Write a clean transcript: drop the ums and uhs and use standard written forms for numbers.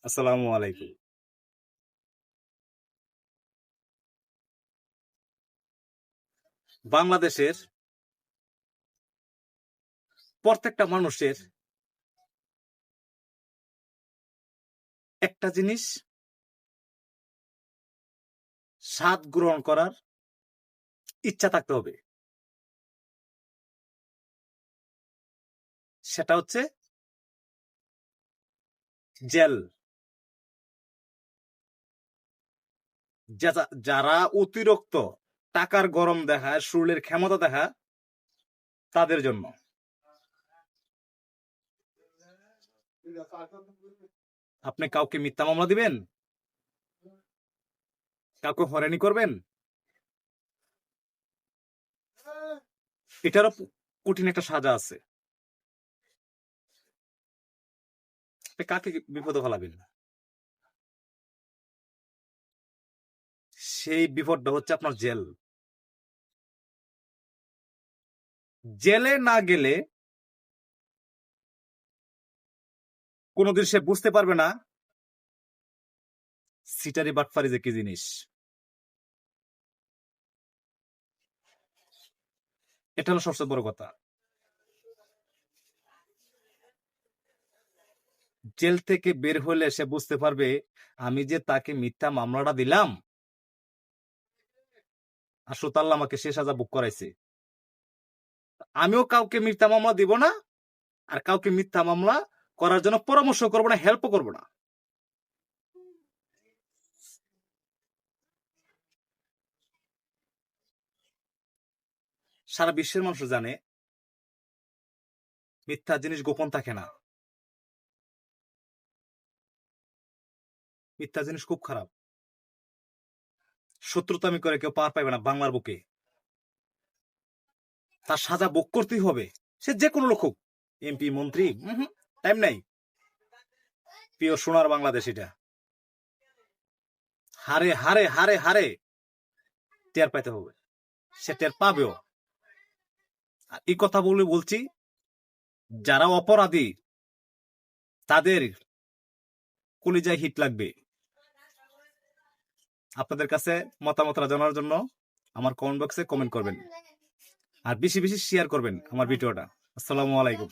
আসসালামু আলাইকুম। বাংলাদেশের প্রত্যেকটা মানুষের একটা জিনিস স্বাদ গ্রহণ করার ইচ্ছা থাকতে হবে। সেটা হচ্ছে জেল। যারা অতিরিক্ত টাকার গরম দেখায়, শরীরের ক্ষমতা দেখায়, তাদের জন্য। আপনি কাউকে মিথ্যা মামলা দিবেন, কাউকে হয়রানি করবেন, এটারও কঠিন একটা সাজা আছে। আপনি কাকে বিপদে ফেলাবেন? সেই বিপদটা হচ্ছে আপনার জেল। জেলে না গেলে কোনোদিন সে বুঝতে পারবে না সিটারি বাটফারি যে কি জিনিস। এটা হলো সবচেয়ে বড় কথা। জেল থেকে বের হলে সে বুঝতে পারবে, আমি যে তাকে মিথ্যা মামলাটা দিলাম, আসলে তো আল্লাহ আমাকে সে সাজা ভোগ করাইছে। আমিও কাউকে মিথ্যা মামলা দিব না, আর কাউকে মিথ্যা মামলা করার জন্য পরামর্শ করবো না, হেল্পও করবো না। সারা বিশ্বের মানুষ জানে মিথ্যা জিনিস গোপন থাকে না। মিথ্যা জিনিস খুব খারাপ। শত্রুতামি করে কেউ পার পাইবে না বাংলার বুকে। তার সাজা ভোগ করতেই হবে, সে যে কোনো লোক হোক, এমপি মন্ত্রী। টাইম নাই। প্রিয় সোনার বাংলাদেশ, এটা হারে হারে হারে হারে টের পাইতে হবে। সে টের পাবেও। আর এই কথা বলছি, যারা অপরাধী তাদের কলিজায় হিট লাগবে। আপনাদের কাছে মতামতটা জানার জন্য আমার কমেন্ট বক্সে কমেন্ট করবেন, আর বেশি বেশি শেয়ার করবেন আমার ভিডিওটা। আসসালামু আলাইকুম।